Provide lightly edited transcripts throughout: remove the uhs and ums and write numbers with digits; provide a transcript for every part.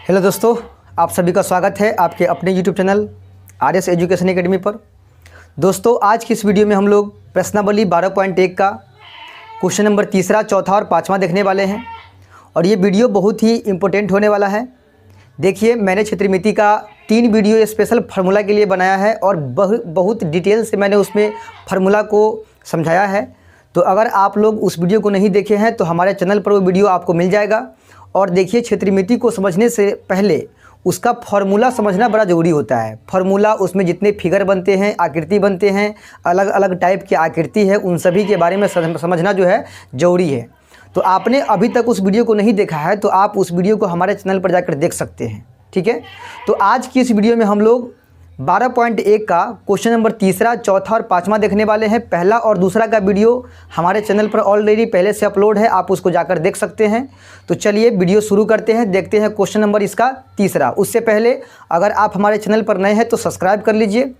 Hello दोस्तों, आप सभी का स्वागत है आपके अपने YouTube channel RS education academy पर। दोस्तों, आज की इस वीडियो में हम लोग प्रश्नावली 12.1 का क्वेश्चन नंबर तीसरा, चौथा और पाँचवा देखने वाले हैं और ये वीडियो बहुत ही इम्पोर्टेंट होने वाला है। देखिए, मैंने क्षेत्रमिति का 3 वीडियो स्पेशल फार्मूला के लिए बनाया है और बहुत डिटेल से मैंने उसमें फार्मूला को समझाया है। तो अगर आप लोग उस वीडियो को नहीं देखे हैं तो हमारे चैनल पर वो वीडियो आपको मिल जाएगा। और देखिए, क्षेत्रमिति को समझने से पहले उसका फार्मूला समझना बड़ा ज़रूरी होता है। फार्मूला, उसमें जितने फिगर बनते हैं, आकृति बनते हैं, अलग अलग टाइप की आकृति है, उन सभी के बारे में समझना जो है ज़रूरी है। तो आपने अभी तक उस वीडियो को नहीं देखा है तो आप उस वीडियो को हमारे चैनल पर जाकर देख सकते हैं, ठीक है। तो आज की इस वीडियो में हम लोग 12.1 का क्वेश्चन नंबर तीसरा, चौथा और पाँचवा देखने वाले हैं। पहला और दूसरा का वीडियो हमारे चैनल पर ऑलरेडी पहले से अपलोड है, आप उसको जाकर देख सकते हैं। तो चलिए वीडियो शुरू करते हैं, देखते हैं क्वेश्चन नंबर इसका तीसरा। उससे पहले अगर आप हमारे चैनल पर नए हैं तो सब्सक्राइब कर लीजिए,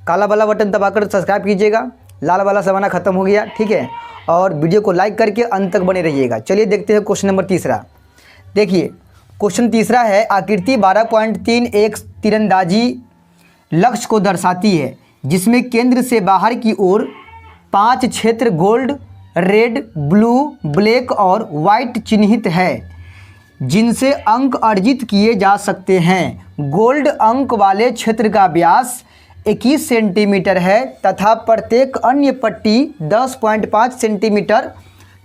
काला वाला बटन दबाकर सब्सक्राइब कीजिएगा, लाल वाला ज़माना ख़त्म हो गया, ठीक है। और वीडियो को लाइक करके अंत तक बने रहिएगा। चलिए देखते हैं क्वेश्चन नंबर तीसरा। देखिए, क्वेश्चन तीसरा है, आकृति 12.3 एक तीरंदाजी लक्ष्य को दर्शाती है जिसमें केंद्र से बाहर की ओर 5 क्षेत्र गोल्ड, रेड, ब्लू, ब्लैक और वाइट चिन्हित है जिनसे अंक अर्जित किए जा सकते हैं। गोल्ड अंक वाले क्षेत्र का व्यास 21 सेंटीमीटर है तथा प्रत्येक अन्य पट्टी 10.5 सेंटीमीटर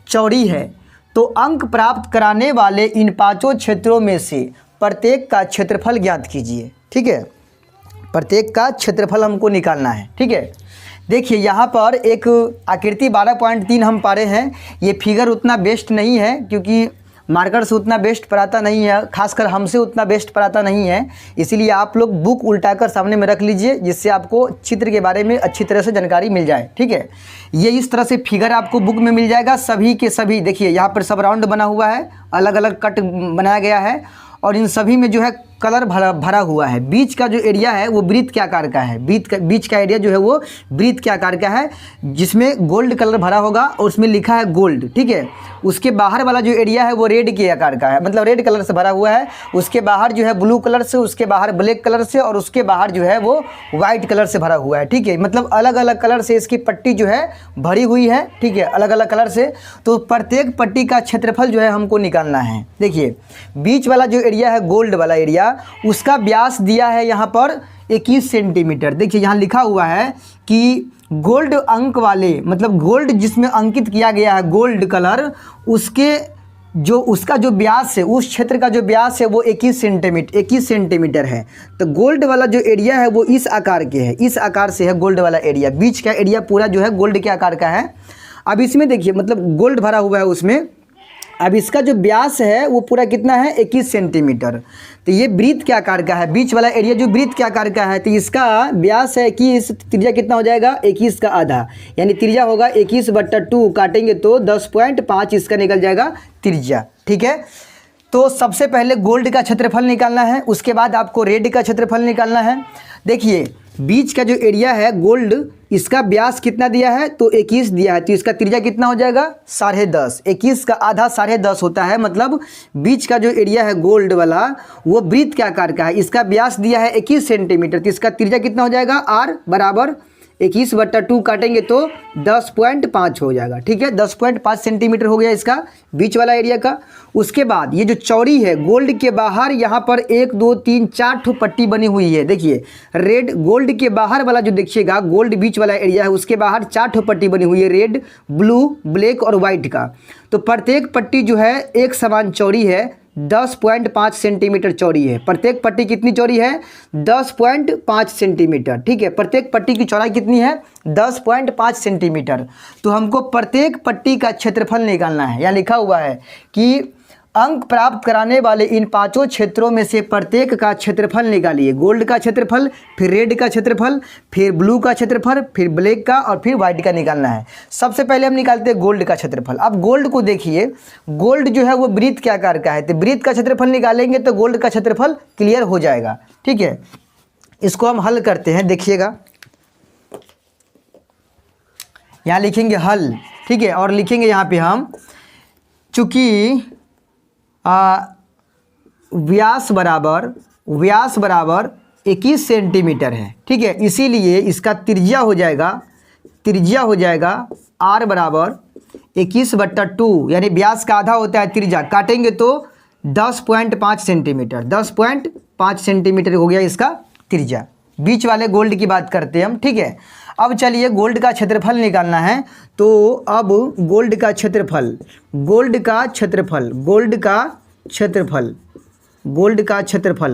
चौड़ी है। तो अंक प्राप्त कराने वाले इन पांचों क्षेत्रों में से प्रत्येक का क्षेत्रफल ज्ञात कीजिए, ठीक है। प्रत्येक का क्षेत्रफल हमको निकालना है, ठीक है। देखिए, यहाँ पर एक आकृति 12.3 हम पा रहे हैं। ये फिगर उतना बेस्ट नहीं है क्योंकि मार्कर से उतना बेस्ट पढ़ाता नहीं है, खासकर हमसे उतना बेस्ट पढ़ाता नहीं है। इसीलिए आप लोग बुक उल्टाकर सामने में रख लीजिए जिससे आपको चित्र के बारे में अच्छी तरह से जानकारी मिल जाए, ठीक है। ये इस तरह से फिगर आपको बुक में मिल जाएगा, सभी के सभी। देखिए, यहाँ पर सब राउंड बना हुआ है, अलग अलग कट बनाया गया है और इन सभी में जो है कलर भरा हुआ है। बीच का जो एरिया है वो वृत्त के आकार का है, बीच का एरिया जो है वो वृत्त के आकार का है जिसमें गोल्ड कलर भरा होगा और उसमें लिखा है गोल्ड, ठीक है। उसके बाहर वाला जो एरिया है वो रेड के आकार का है, मतलब रेड कलर से भरा हुआ है। उसके बाहर जो है ब्लू कलर से, उसके बाहर ब्लैक कलर से और उसके बाहर जो है वो वाइट कलर से भरा हुआ है, ठीक है। मतलब अलग अलग कलर से इसकी पट्टी जो है भरी हुई है, ठीक है, अलग अलग कलर से। तो प्रत्येक पट्टी का क्षेत्रफल जो है हमको निकालना है। देखिए, बीच वाला जो एरिया है गोल्ड वाला एरिया, उसका व्यास दिया है यहाँ पर 21 सेंटीमीटर। देखिए, यहाँ लिखा हुआ है कि गोल्ड अंक वाले, मतलब गोल्ड जिसमें अंकित किया गया है गोल्ड कलर, उसका जो व्यास है, उस क्षेत्र का जो व्यास है वो 21 सेंटीमीटर है। तो गोल्ड वाला जो एरिया है वो इस आकार के है, इस आकार से है गोल्ड वाला एरिया। बीच का एरिया पूरा जो है गोल्ड के आकार का है। अब इसमें देखिए, मतलब गोल्ड भरा हुआ है उसमें। अब इसका जो व्यास है वो पूरा कितना है, 21 सेंटीमीटर। तो ये वृत्त के आकार का है, बीच वाला एरिया जो वृत्त के आकार का है। तो इसका व्यास है कि इस त्रिज्या कितना हो जाएगा, 21 का आधा, यानी त्रिज्या होगा 21/2, काटेंगे तो 10.5 इसका निकल जाएगा त्रिज्या, ठीक है। तो सबसे पहले गोल्ड का क्षेत्रफल निकालना है, उसके बाद आपको रेड का क्षेत्रफल निकालना है। देखिए, बीच का जो एरिया है गोल्ड, इसका व्यास कितना दिया है, तो 21 दिया है। तो इसका त्रिज्या कितना हो जाएगा, 10.5। 21 का आधा 10.5 होता है, मतलब बीच का जो एरिया है गोल्ड वाला वो वृत्त के आकार का है। इसका व्यास दिया है 21 सेंटीमीटर। तो इसका त्रिज्या कितना हो जाएगा, R बराबर 21/2, काटेंगे तो 10.5 हो जाएगा, ठीक है। 10.5 सेंटीमीटर हो गया इसका बीच वाला एरिया का। उसके बाद ये जो चौड़ी है गोल्ड के बाहर, यहाँ पर 1 2 3 4 ठो पट्टी बनी हुई है। देखिए, रेड गोल्ड के बाहर वाला जो देखिएगा गोल्ड बीच वाला एरिया है, उसके बाहर 4 ठो पट्टी बनी हुई है, रेड, ब्लू, ब्लैक और वाइट का। तो प्रत्येक पट्टी जो है एक समान चौड़ी है, 10.5 सेंटीमीटर चौड़ी है। प्रत्येक पट्टी कितनी चौड़ी है, 10.5 सेंटीमीटर, ठीक है। प्रत्येक पट्टी की चौड़ाई कितनी है, 10.5 सेंटीमीटर। तो हमको प्रत्येक पट्टी का क्षेत्रफल निकालना है। यहाँ लिखा हुआ है कि अंक प्राप्त कराने वाले इन पांचों क्षेत्रों में से प्रत्येक का क्षेत्रफल निकालिए। गोल्ड का क्षेत्रफल, फिर रेड का क्षेत्रफल, फिर ब्लू का क्षेत्रफल, फिर ब्लैक का और फिर वाइट का निकालना है। सबसे पहले हम निकालते हैं गोल्ड का क्षेत्रफल। अब गोल्ड को देखिए, गोल्ड जो है वो वृत्त के आकार का है। तो वृत्त का क्षेत्रफल निकालेंगे तो गोल्ड का क्षेत्रफल क्लियर हो जाएगा, ठीक है। इसको हम हल करते हैं, देखिएगा, यहाँ लिखेंगे हल, ठीक है। और लिखेंगे यहाँ पे हम, चूँकि व्यास बराबर 21 सेंटीमीटर है, ठीक है। इसीलिए इसका त्रिज्या हो जाएगा r बराबर 21/2, यानी व्यास का आधा होता है त्रिज्या, काटेंगे तो 10.5 सेंटीमीटर, 10.5 सेंटीमीटर हो गया इसका त्रिज्या। बीच वाले गोल्ड की बात करते हैं हम, ठीक है। अब चलिए गोल्ड का क्षेत्रफल निकालना है, तो अब गोल्ड का क्षेत्रफल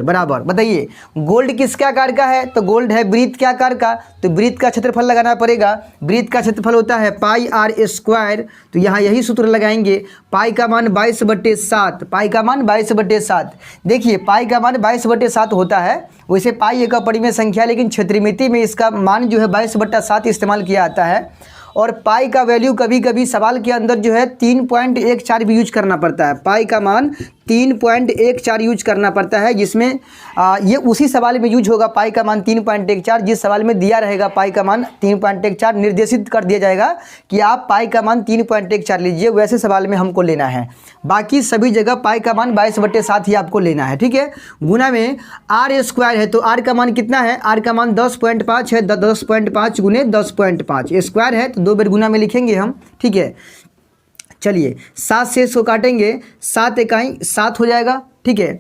बराबर, बताइए गोल्ड किसके आकार का है, तो गोल्ड है वृत्त के आकार का, तो वृत्त का क्षेत्रफल लगाना पड़ेगा। वृत्त का क्षेत्रफल होता है पाई आर स्क्वायर, तो यहाँ यही सूत्र लगाएंगे। पाई का मान 22/7, पाई का मान 22/7। देखिए पाई का मान 22/7 होता है, वैसे पाई एक अपरिमेय संख्या, लेकिन क्षेत्रमिति में इसका मान जो है 22/7 इस्तेमाल किया जाता है। और पाई का वैल्यू कभी कभी सवाल के अंदर जो है 3.14 भी यूज करना पड़ता है। पाई का मान 3.14 यूज करना पड़ता है, जिसमें ये उसी सवाल में यूज होगा। पाई का मान 3.14 जिस सवाल में दिया रहेगा पाई का मान 3.14 निर्देशित कर दिया जाएगा कि आप पाई का मान 3.14 लीजिए, वैसे सवाल में हमको लेना है। बाकी सभी जगह पाई का मान 22/7 ही आपको लेना है, ठीक है। गुना में आर स्क्वायर है, तो आर का मान कितना है, आर का मान 10.5 है, 10.5 गुने 10.5 स्क्वायर है, तो 2 बार गुना में लिखेंगे हम, ठीक है। चलिए 7 से इसको काटेंगे, 7 इकाई 7 हो जाएगा, ठीक है।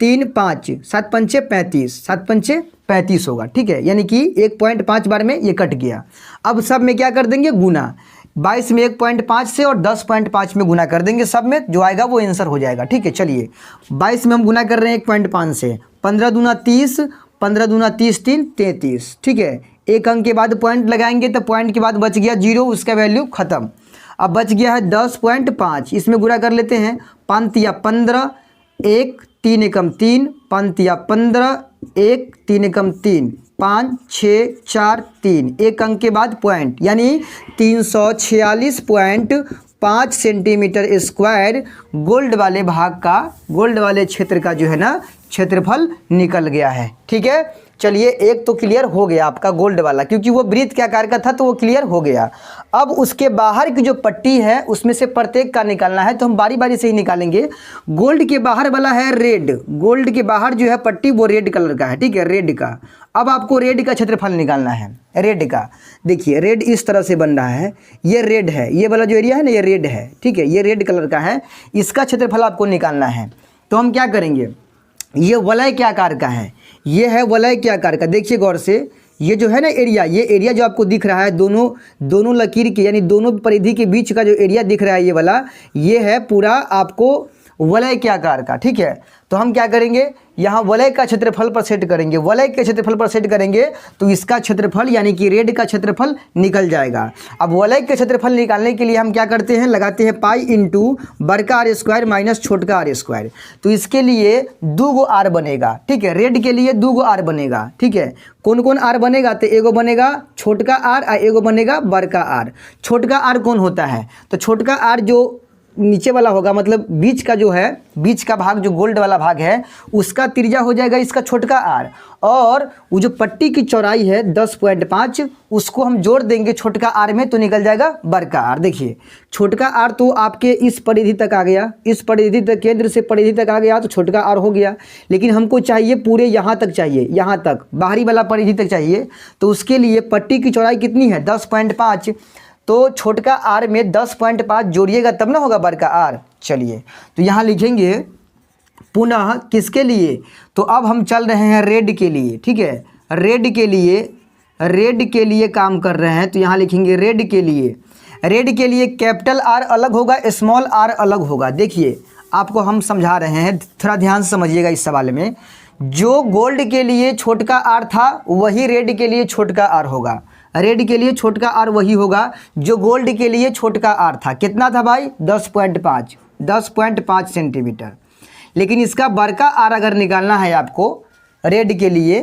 3 5 7 पंचे 35, 7 पंचे 35 होगा, ठीक है। यानी कि 1.5 बार में ये कट गया। अब सब में क्या कर देंगे, गुना। 22 में 1.5 से और 10.5 में गुना कर देंगे, सब में जो आएगा वो आंसर हो जाएगा, ठीक है। चलिए 22 में हम गुना कर रहे हैं 1.5 से, 15 दूना 30, 15 दूना 30, 3 33, ठीक है। एक अंक के बाद पॉइंट लगाएंगे, तो पॉइंट के बाद बच गया 0, उसका वैल्यू खत्म। अब बच गया है 10.5, इसमें गुणा कर लेते हैं। 5 या 15, 1 3 एकम 3, 5 या 15, 1 3 एकम 3, 5 6 4 3, एक अंक के बाद पॉइंट, यानी 346.5 सेंटीमीटर स्क्वायर गोल्ड वाले भाग का, गोल्ड वाले क्षेत्र का जो है ना क्षेत्रफल निकल गया है, ठीक है। चलिए एक तो क्लियर हो गया आपका गोल्ड वाला, क्योंकि वो वृत्त के आकार का था तो वो क्लियर हो गया। अब उसके बाहर की जो पट्टी है उसमें से प्रत्येक का निकालना है, तो हम बारी बारी से ही निकालेंगे। गोल्ड के बाहर वाला है रेड, गोल्ड के बाहर जो है पट्टी वो रेड कलर का है, ठीक है, रेड का। अब आपको रेड का क्षेत्रफल निकालना है, रेड का। देखिए रेड इस तरह से बन रहा है, ये रेड है, ये वाला जो एरिया है ना ये रेड है, ठीक है, ये रेड कलर का है, इसका क्षेत्रफल आपको निकालना है। तो हम क्या करेंगे, ये वलय के आकार का है, ये है वलय के आकार का। देखिए गौर से, ये जो है ना एरिया, ये एरिया जो आपको दिख रहा है दोनों लकीर के, यानी दोनों परिधि के बीच का जो एरिया दिख रहा है ये वाला, ये है पूरा आपको वलय के आकार का, ठीक है। तो हम क्या करेंगे, यहाँ वलय का क्षेत्रफल पर सेट करेंगे, वलय के क्षेत्रफल पर सेट करेंगे तो इसका क्षेत्रफल यानी कि रेड का क्षेत्रफल निकल जाएगा। अब वलय के क्षेत्रफल निकालने के लिए हम क्या करते हैं, लगाते हैं पाई इंटू बड़का आर स्क्वायर माइनस छोटका आर स्क्वायर। तो इसके लिए 2 गो आर बनेगा, ठीक है, रेड के लिए 2 गो आर बनेगा, ठीक है। कौन कौन आर बनेगा, तो एगो बनेगा छोटका आर और एगो बनेगा बड़का आर। छोटका आर कौन होता है, तो छोटका आर जो नीचे वाला होगा, मतलब बीच का जो है, बीच का भाग जो गोल्ड वाला भाग है उसका त्रिज्या हो जाएगा इसका छोटका आर, और वो जो पट्टी की चौड़ाई है 10.5 उसको हम जोड़ देंगे छोटका आर में, तो निकल जाएगा बड़का आर। देखिए छोटका आर तो आपके इस परिधि तक आ गया, इस परिधि तक, केंद्र से परिधि तक आ गया तो छोटका आर हो गया। लेकिन हमको चाहिए पूरे यहाँ तक चाहिए, यहाँ तक बाहरी वाला परिधि तक चाहिए, तो उसके लिए पट्टी की चौड़ाई कितनी है 10.5, तो छोटका आर में 10.5 जोड़िएगा तब ना होगा बड़का आर। चलिए तो यहाँ लिखेंगे पुनः किसके लिए, तो अब हम चल रहे हैं रेड के लिए, ठीक है, रेड के लिए काम कर रहे हैं। तो यहाँ लिखेंगे रेड के लिए कैपिटल आर अलग होगा, स्मॉल आर अलग होगा। देखिए आपको हम समझा रहे हैं, थोड़ा ध्यान से समझिएगा इस सवाल में। जो गोल्ड के लिए छोटका आर था वही रेड के लिए छोटका आर होगा, रेड के लिए छोटका आर वही होगा जो गोल्ड के लिए छोटका आर था। कितना था भाई 10.5 सेंटीमीटर। लेकिन इसका बड़का आर अगर निकालना है आपको रेड के लिए,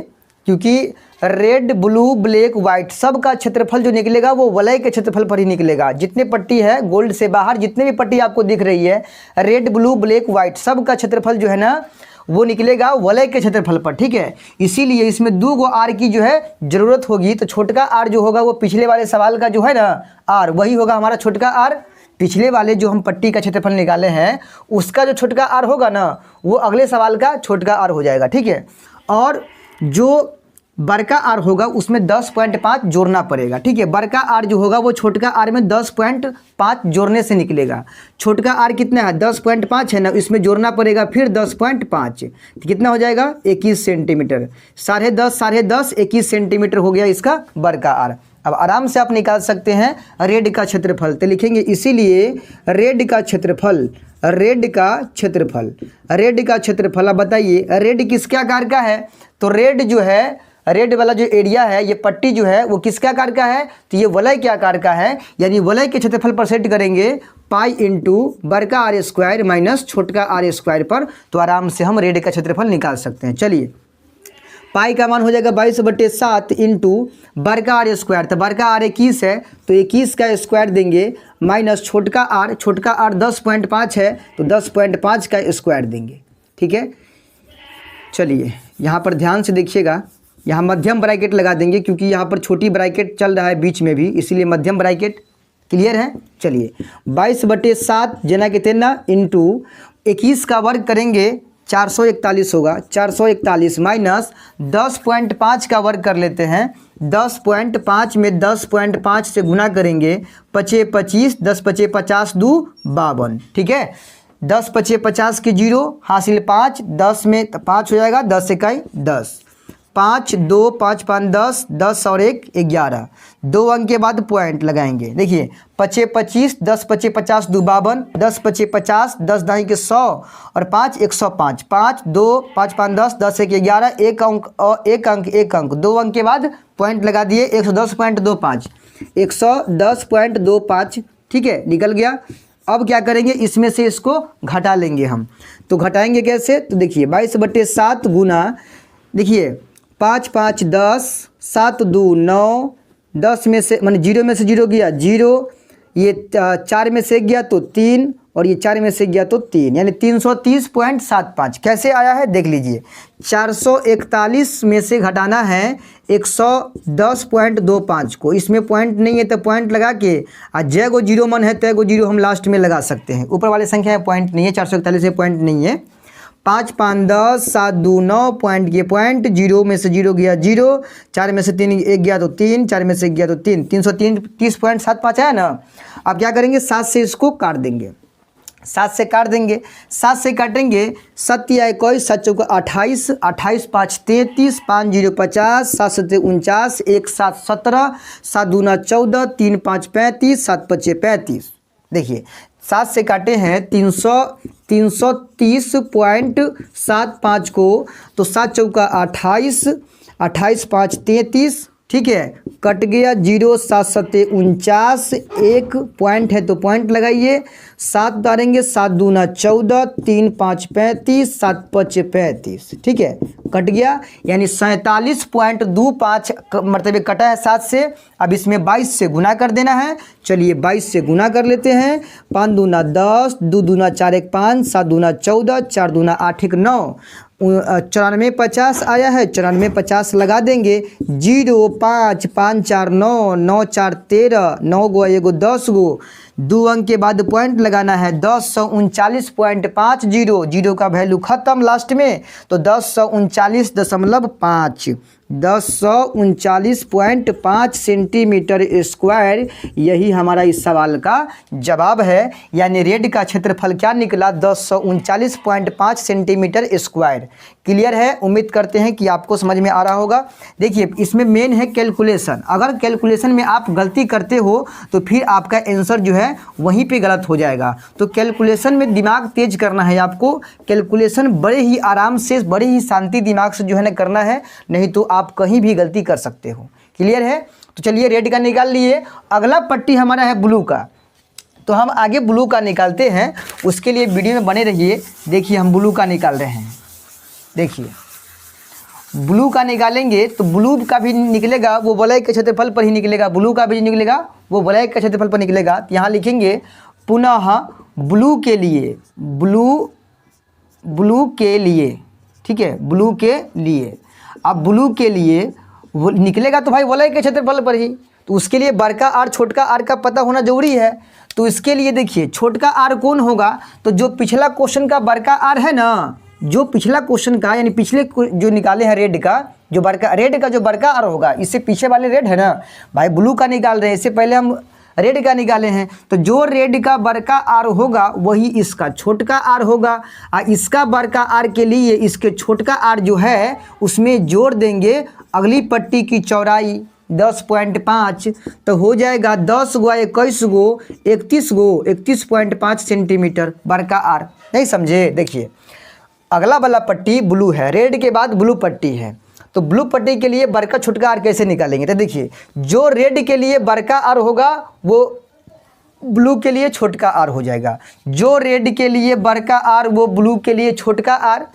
क्योंकि रेड ब्लू ब्लैक वाइट सब का क्षेत्रफल जो निकलेगा वो वलय के क्षेत्रफल पर ही निकलेगा। जितने पट्टी है गोल्ड से बाहर, जितने भी पट्टी आपको दिख रही है रेड ब्लू ब्लैक वाइट सब का क्षेत्रफल जो है ना वो निकलेगा वलय के क्षेत्रफल पर, ठीक है। इसीलिए इसमें 2 गो आर की जो है ज़रूरत होगी। तो छोटका आर जो होगा वो पिछले वाले सवाल का जो है ना आर वही होगा हमारा छोटका आर, पिछले वाले जो हम पट्टी का क्षेत्रफल निकाले हैं उसका जो छोटका आर होगा ना वो अगले सवाल का छोटका आर हो जाएगा, ठीक है। और जो बड़का आर होगा उसमें 10.5 जोड़ना पड़ेगा, ठीक है। बड़का आर जो होगा वो छोटका आर में 10.5 जोड़ने से निकलेगा। छोटका आर कितना है 10.5 है ना, इसमें जोड़ना पड़ेगा फिर 10.5, तो कितना हो जाएगा 21 सेंटीमीटर। 10.5 21 सेंटीमीटर हो गया इसका बड़का आर। अब आराम से आप निकाल सकते हैं रेड का क्षेत्रफल, तो लिखेंगे इसीलिए रेड का क्षेत्रफल, रेड का क्षेत्रफल, रेड का क्षेत्रफल। अब बताइए रेड किसके आकार का है, तो रेड जो है, रेड वाला जो एरिया है, ये पट्टी जो है वो किसके आकार का है, तो ये वलय के आकार का है। यानी वलय के क्षेत्रफल पर सेट करेंगे पाई इंटू बड़का आर स्क्वायर माइनस छोटका आर स्क्वायर पर, तो आराम से हम रेड का क्षेत्रफल निकाल सकते हैं। चलिए पाई का मान हो जाएगा 22/7 इंटू बड़का आर स्क्वायर, तो बड़का आर 21 है तो 21 का स्क्वायर देंगे माइनस छोटका आर 10.5 है तो 10.5 का स्क्वायर देंगे, ठीक है। चलिए यहाँ पर ध्यान से देखिएगा, यहाँ मध्यम ब्रैकेट लगा देंगे क्योंकि यहाँ पर छोटी ब्रैकेट चल रहा है बीच में भी, इसीलिए मध्यम ब्रैकेट। क्लियर है। चलिए 22/7 जना के तेना इंटू 21 का वर्ग करेंगे 441 होगा, 441 माइनस 10.5 का वर्ग कर लेते हैं। 10.5 में 10.5 से गुना करेंगे 5 25, 10 5 50 2 52, ठीक है। 10 5 50 के 0 हासिल 5, 10 में 5 हो जाएगा, 10 इकाई 10, 5 2 5 5 10, 10 और 1 11, 2 अंक के बाद पॉइंट लगाएंगे। देखिए 5 25, 10 5 50 2 52, 10 5 50, 10 दाई के 100 और 5 105, 5 2 5 5 10, 10 1 11, एक अंक और एक अंक 2 अंक के बाद पॉइंट लगा दिए 110.25, 110.25, ठीक है, निकल गया। अब क्या करेंगे, इसमें से इसको घटा लेंगे हम, तो घटाएंगे कैसे, तो देखिए 22/7 गुना, देखिए 5 5 10, 7 2 9, 10 में से मान 0 में से 0 गया 0, ये 4 में से गया तो 3 और ये 4 में से गया तो 3, यानी 330.75 कैसे आया है देख लीजिए। 441 में से घटाना है 110.25 को, इसमें पॉइंट नहीं है तो पॉइंट लगा के जय गो 0 मन है तय गो 0 हम लास्ट में लगा सकते हैं। ऊपर वाले संख्या में पॉइंट नहीं है, 441 में पॉइंट नहीं है। 5 5 10, 7 2 9, पॉइंट ये पॉइंट, 0 में से 0 गया 0, 4 में से 3 1 गया तो 3, 4 में से गया तो 3, 330.75 है ना। अब क्या करेंगे, 7 से इसको काट देंगे, 7 से काट देंगे, 7 से काटेंगे 7 या 21, 7 चौका 28, 28 5 33, 5 0 50, 7 7 49, 1 7 17, 7 दूना 14, 3 5 35, 7 5 35। देखिए 7 से काटे हैं 330.75 को, तो 7 चौका 28, 28 5 33, ठीक है, कट गया 0, 7 7 49, एक पॉइंट है तो पॉइंट लगाइए, 7 उतारेंगे, 7 दूना 14, 3 5 35, 7 5 35, ठीक है, कट गया, यानी 47.25 मरतबे कटा है 7 से। अब इसमें 22 से गुना कर देना है, चलिए 22 से गुना कर लेते हैं। 5 दूना 10, 2 दूना 4 1 5, 7 दूना 14, 4 दूना 8 1 9, 94 50 आया है, 94 50 लगा देंगे। 0 5 5 4 9, 9 4 13, 9 गो 1 10 गो, 2 अंक के बाद पॉइंट लगाना है 1039.50, 0 का वैल्यू खत्म लास्ट में, तो 1039.5, 1039.5 सेंटीमीटर स्क्वायर, यही हमारा इस सवाल का जवाब है। यानी रेड का क्षेत्रफल क्या निकला, 1039.5 सेंटीमीटर स्क्वायर। क्लियर है, उम्मीद करते हैं कि आपको समझ में आ रहा होगा। देखिए इसमें मेन है कैलकुलेशन, अगर कैलकुलेशन में आप गलती करते हो तो फिर आपका आंसर जो है वहीं पे गलत हो जाएगा। तो कैलकुलेशन में दिमाग तेज करना है आपको, कैलकुलेशन बड़े ही आराम से, बड़े ही शांति दिमाग से जो है ना करना है, नहीं तो आप कहीं भी गलती कर सकते हो। क्लियर है, तो चलिए रेड का निकाल लिए। अगला पट्टी हमारा है ब्लू का, तो हम आगे ब्लू का निकालते हैं, उसके लिए वीडियो में बने रहिए। देखिए हम ब्लू का निकाल रहे हैं, देखिए ब्लू का निकालेंगे तो ब्लू का भी निकलेगा वो वलय के क्षेत्रफल पर ही निकलेगा, ब्लू का भी निकलेगा वो वलय के क्षेत्रफल पर निकलेगा। तो यहाँ लिखेंगे पुनः ब्लू के लिए, ब्लू के लिए, ठीक है, ब्लू के लिए। अब ब्लू के लिए वो निकलेगा तो भाई वलय के क्षेत्रफल पर ही, तो उसके लिए बड़का आर छोटका आर का पता होना जरूरी है। तो इसके लिए देखिए छोटका आर कौन होगा, तो जो पिछला क्वेश्चन का बड़का आर है ना, जो पिछला क्वेश्चन का यानी पिछले जो निकाले हैं रेड का जो बड़का आर होगा, इससे पीछे वाले रेड है ना भाई, ब्लू का निकाल रहे हैं, इससे पहले हम रेड का निकाले हैं। तो जो रेड का बड़का आर होगा वही इसका छोटका आर होगा, और इसका बड़का आर के लिए इसके छोटका आर जो है उसमें जोड़ देंगे अगली पट्टी की चौड़ाई 10.5, तो हो जाएगा 10 × 21 × 31.5 सेंटीमीटर बड़का आर। नहीं समझे? देखिए अगला वाला पट्टी ब्लू है, रेड के बाद ब्लू पट्टी है, तो ब्लू पट्टी के लिए बड़का छोटका आर कैसे निकालेंगे? तो देखिए जो रेड के लिए बड़का आर होगा वो ब्लू के लिए छोटका आर हो जाएगा, जो रेड के लिए बड़का आर वो ब्लू के लिए छोटका आर।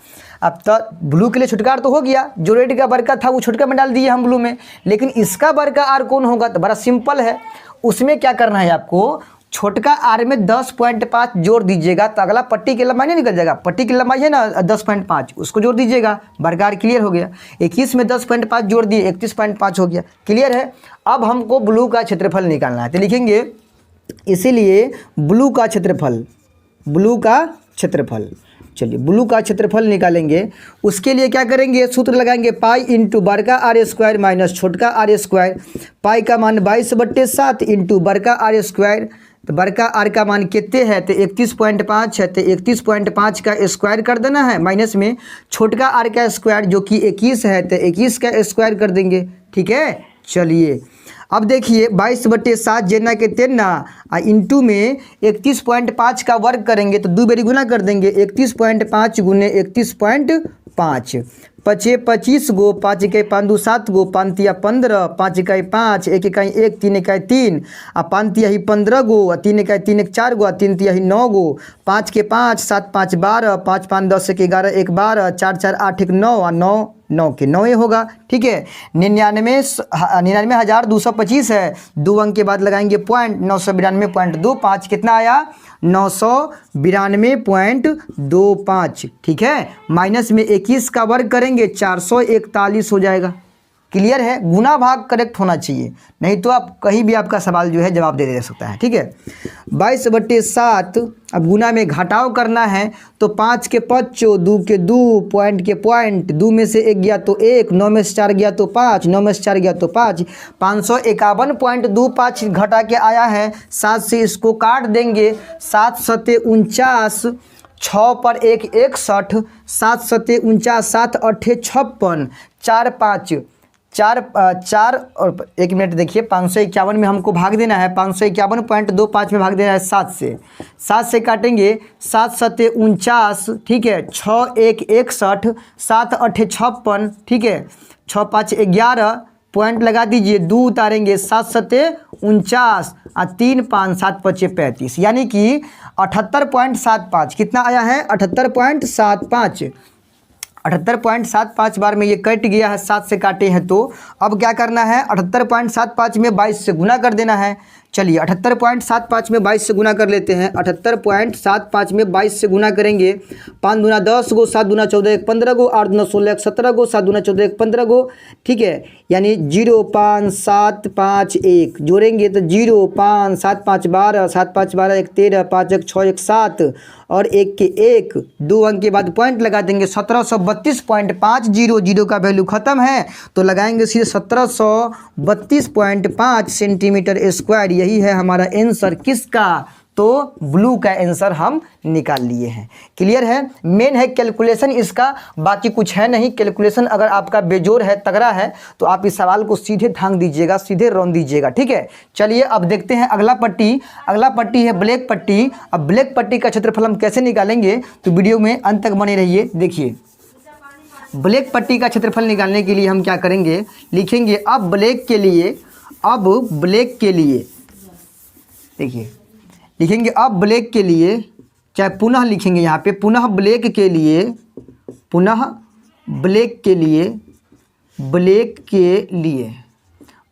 अब तो ब्लू के लिए छोटका आर तो हो गया, जो रेड का बड़का था वो छोटका में डाल दिए हम ब्लू में, लेकिन इसका बड़का आर कौन होगा? तो बड़ा सिंपल है, उसमें क्या करना है आपको, छोटका आर में 10.5 जोड़ दीजिएगा, तो अगला पट्टी की लंबाई नहीं निकल जाएगा, पट्टी की लंबाई है ना 10.5, उसको जोड़ दीजिएगा, बड़का आर क्लियर हो गया। 21 में 10.5 जोड़ दिए 31.5 हो गया, क्लियर है। अब हमको ब्लू का क्षेत्रफल निकालना है, तो लिखेंगे इसीलिए ब्लू का क्षेत्रफल, चलिए ब्लू का क्षेत्रफल निकालेंगे। उसके लिए क्या करेंगे, सूत्र लगाएंगे पाई इंटू बड़का आर स्क्वायर माइनस छोटका आर स्क्वायर। पाई का मान 22/7 इंटू बड़का आर स्क्वायर, तो बड़का आर का मान कितने है? तो 31.5 है, तो 31.5 का स्क्वायर कर देना है, माइनस में छोटका आर का स्क्वायर जो कि 21 है, तो 21 का स्क्वायर कर देंगे। ठीक है, चलिए अब देखिए 22/7 जेना के तेना इंटू में 31.5 का वर्ग करेंगे तो 2 बारी गुना कर देंगे, 31.5 गुने 31.5, 5 25 गो, 5 इकाई 5 2 7 गो, 5 तिया 15, 5 इकाई 5, 1 इकाई 1, 3 इकाई 3, 5 तिया ही 15 गो, 3 इकाई 3 1 4 गो, 3 तिया ही 9 गो, 5 के 5, 7 5 12, 5 5 10 1 11 1 12, 4 4 8 1 9 और 9 9 के 9 होगा। ठीक है, 99,225 है, 2 अंक के बाद लगाएंगे पॉइंट, 992.25 कितना आया? 992.25। ठीक है, माइनस में 21 का वर्ग करेंगे 441 हो जाएगा। क्लियर है, गुना भाग करेक्ट होना चाहिए, नहीं तो आप कहीं भी आपका सवाल जो है जवाब दे सकता है। ठीक है, 22/7 अब गुना में घटाव करना है, तो 5 के 5, 2 के 2, पॉइंट के पॉइंट, 2 में से 1 गया तो 1, 9 में से 4 गया तो 5, 9 में से 4 गया तो 5, 551.25 घटा के आया है। 7 से इसको काट देंगे, 7 7 49, 6 पर 1 61, 7 7 49, 7 8 56, 4 5 4 और 1 मिनट देखिए, 551 में हमको भाग देना है, 551.25 में भाग देना है 7 से, 7 से काटेंगे, 7 7 49, ठीक है, 6 1 61, 7 8 56, ठीक है, 6 5 11, पॉइंट लगा दीजिए, 2 उतारेंगे, 7 7 49 और 3 5 7 5 35, यानी कि 78.75 कितना आया है? 78.75, 78.75 बार में ये कट गया है, 7 से काटे हैं। तो अब क्या करना है, 78.75 में 22 से गुना कर देना है। चलिए 78.75 में 22 से गुना कर लेते हैं। 78.75 में 22 से गुना करेंगे, 5 दूना 10 गो, 7 दूना 14 1 15 गो, 8 दूना 16 1 17 गो, 7 दूना 14 1 15 गो, ठीक है, यानी 0 5 7 5 1 जोड़ेंगे तो 0 5 7 5 12, 7 5 12 1 13, 5 1 6 1 7 और 1 के 1, 2 अंक के बाद पॉइंट लगा देंगे। 1732.50, जीरो का वैल्यू खत्म है तो लगाएंगे सीधे 1732.5 सेंटीमीटर स्क्वायर। यही है हमारा आंसर, किसका? तो ब्लू का आंसर हम निकाल लिए हैं। क्लियर है, मेन है कैलकुलेशन इसका, बाकी कुछ है नहीं। कैलकुलेशन अगर आपका बेजोर है, तगड़ा है, तो आप इस सवाल को सीधे ढांक दीजिएगा, सीधे रौंद दीजिएगा। ठीक है, चलिए अब देखते हैं अगला पट्टी। अगला पट्टी है ब्लैक पट्टी। अब ब्लैक पट्टी का क्षेत्रफल हम कैसे निकालेंगे, तो वीडियो में अंत तक बने रहिए। देखिए ब्लैक पट्टी का क्षेत्रफल निकालने के लिए हम क्या करेंगे, लिखेंगे अब ब्लैक के लिए, देखिए लिखेंगे अब ब्लैक के लिए, चाहे पुनः लिखेंगे यहाँ पे, पुनः ब्लैक के लिए,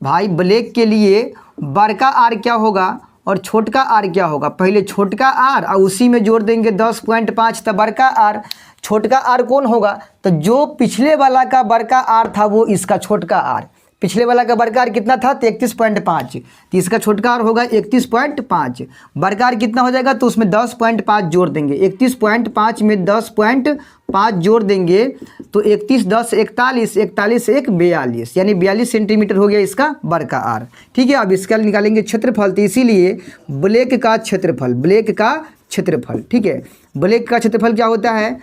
भाई ब्लैक के लिए बड़का आर क्या होगा और छोटका आर क्या होगा। पहले छोटका आर और उसी में जोड़ देंगे 10.5 तो बड़का आर। छोटका आर कौन होगा, तो जो पिछले वाला का बड़का आर था वो इसका छोटका आर, पिछले वाला का बड़का आर कितना था, तो 31.5, तो इसका छोटका आर होगा 31.5। बड़का आर कितना हो जाएगा, तो उसमें 10.5 जोड़ देंगे, 31.5 में 10.5 जोड़ देंगे तो 31 10 41, 41 1 42, यानी 42 सेंटीमीटर हो गया इसका बड़का आर। ठीक है, अब इसका निकालेंगे क्षेत्रफल, तो इसीलिए ब्लैक का क्षेत्रफल, ब्लैक का क्षेत्रफल, ठीक है, ब्लैक का क्षेत्रफल क्या होता है,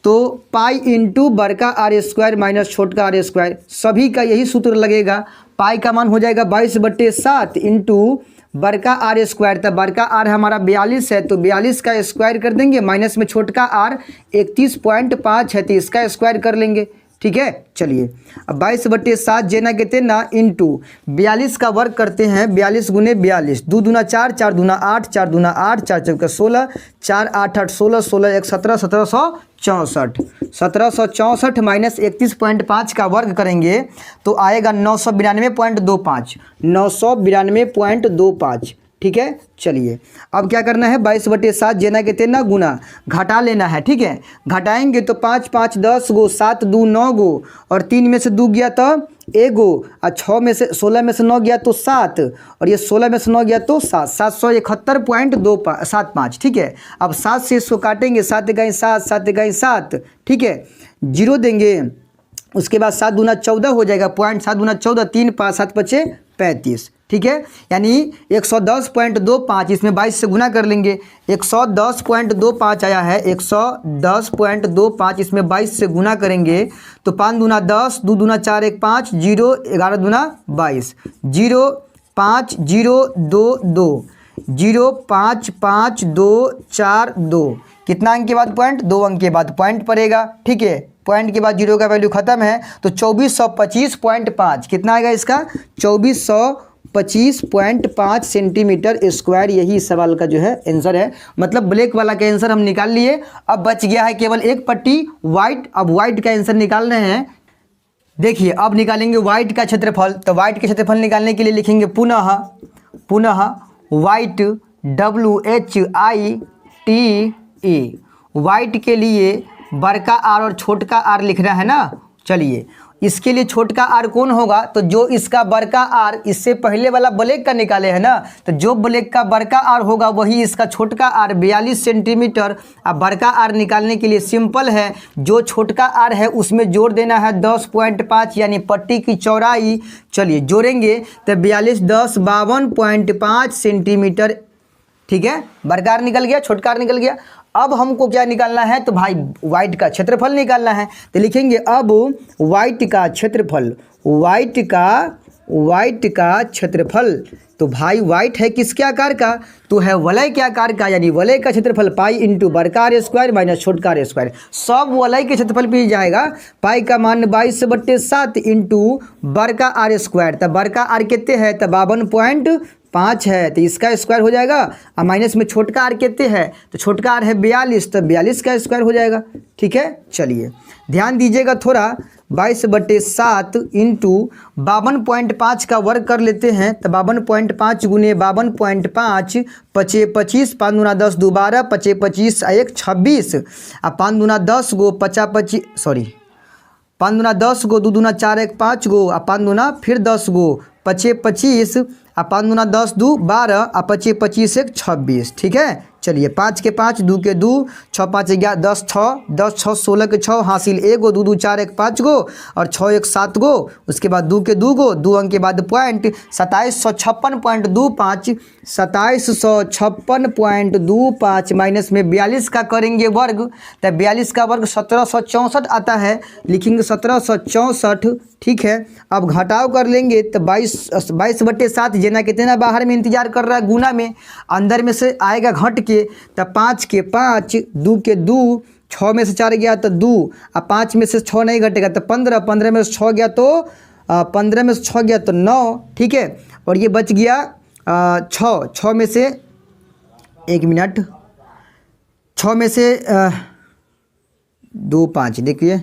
तो पाई इंटू बड़का आर स्क्वायर माइनस छोटका आर स्क्वायर, सभी का यही सूत्र लगेगा। पाई का मान हो जाएगा 22/7 इंटू बड़का आर स्क्वायर, तब बड़का आर हमारा 42 है, तो 42 का स्क्वायर कर देंगे, माइनस में छोटका आर 31.5 है, तो इसका स्क्वायर कर लेंगे। ठीक है, चलिए अब 22/7 जेना कहते ना इंटू 42 का वर्ग करते हैं, 42 गुने 42, 2 दूना 4, 4 दूना 8, 4 दूना 8, 4 चौका 16, 4 8 8 16, 16 1 17, 1764, 1764 माइनस 31.5 का वर्ग करेंगे तो आएगा 992.25, 992.25। ठीक है, चलिए अब क्या करना है, 22/7 जेना कहते हैं ना गुना, घटा लेना है। ठीक है, घटाएंगे तो 5 5 10 गो, 7 2 9 गो, और 3 में से 2 गया तो 1 गो, और 6 में से 16 में से 9 गया तो 7, और ये 16 में से 9 गया तो 7, 771.75। ठीक है, अब 7 से इसको काटेंगे, 7 इकाई 7, 7 इकाई 7, ठीक है, जीरो देंगे, उसके बाद 7 दूना 14 हो जाएगा, पॉइंट 7 दूना 14, 3 5 7 5 35। ठीक है, यानी 110.25, इसमें 22 से गुना कर लेंगे, 110.25 आया है, 110.25, इसमें 22 से गुना करेंगे तो 5 दूना 10, 2 दूना 4 1 5, 0 11 दूना 22, 0 5 0 2 2, 0 5 5 2 4 2, कितना अंक के बाद पॉइंट, 2 अंक के बाद पॉइंट पड़ेगा। ठीक है, पॉइंट के बाद जीरो का वैल्यू खत्म है, तो 2425.5 कितना आएगा इसका, 2425.5 सेंटीमीटर स्क्वायर। यही इस सवाल का जो है आंसर है, मतलब ब्लैक वाला का आंसर हम निकाल लिए। अब बच गया है केवल एक पट्टी वाइट, अब वाइट का आंसर निकाल रहे हैं। देखिए अब निकालेंगे वाइट का क्षेत्रफल, तो वाइट के क्षेत्रफल निकालने के लिए लिखेंगे पुनः वाइट, WHITE, वाइट के लिए बड़का आर और छोटका आर लिखना है ना। चलिए इसके लिए छोटका आर कौन होगा, तो जो इसका बड़का आर इससे पहले वाला ब्लैक का निकाले है ना, तो जो ब्लैक का बड़का आर होगा वही इसका छोटका आर 42 सेंटीमीटर। अब बड़का आर निकालने के लिए सिंपल है, जो छोटका आर है उसमें जोड़ देना है 10.5, यानी पट्टी की चौड़ाई। चलिए जोड़ेंगे तो 42 10 52.5 सेंटीमीटर। ठीक है, बड़का आर निकल गया, छोटका आर निकल गया। अब हमको क्या निकालना है, तो भाई वाइट का क्षेत्रफल निकालना है, तो लिखेंगे अब वाइट का क्षेत्रफल, वाइट का क्षेत्रफल। तो भाई वाइट है किसके आकार का, तो है वलय के आकार का, यानी वलय का क्षेत्रफल पाई इंटू बड़का आर स्क्वायर माइनस छोटका आर स्क्वायर, सब वलय के क्षेत्रफल पे ही जाएगा। पाई का मान 22/7 इंटू बड़का आर स्क्वायर, तब बड़का आर कितने है, तो 52.5 है, तो इसका स्क्वायर हो जाएगा। और माइनस में छोटका आर कितने है, तो छोटका आर है 42, तो 42 का स्क्वायर हो जाएगा। ठीक है, चलिए ध्यान दीजिएगा थोड़ा, 22/7 इंटू 52.5 का वर्ग कर लेते हैं, तो 52.5 गुने 52.5, 5 25, 5 दूना 10 2 12, 5 25 1 26, और 5 दूना 10 गो 50 25, सॉरी 5 दूना 10 गो, 2 दूना 4 1 5 गो, और 5 दूना फिर 10 गो 5 25, और 5 दूना 10 2 12, और 5 25 1 26। ठीक है, चलिए 5 के 5, 2 के 2, 6 5 11 10 6, 10 6 16 के 6 हासिल 1 गो, 2 2 4 1 5 गो, और 6 1 7 गो, उसके बाद 2 के 2 गो, 2 अंक के बाद पॉइंट 2756.25, 2756.25 माइनस में 42 का करेंगे वर्ग, तो 42 का वर्ग 1764 आता है, लिखेंगे 1764। ठीक है, अब घटाव कर लेंगे तो 22/7 जेना कितना बाहर में इंतजार कर रहा है, गुना में अंदर में से आएगा घट के, तो 5 के 5, 2 के 2, 6 में से 4 गया तो 2, और 5 में से 6 नहीं घटेगा तो 15, 15 में से 6 गया तो 15 में से 6 गया तो 9। ठीक है, और ये बच गया 6 में से 1 मिनट, 6 में से 2 5, देखिए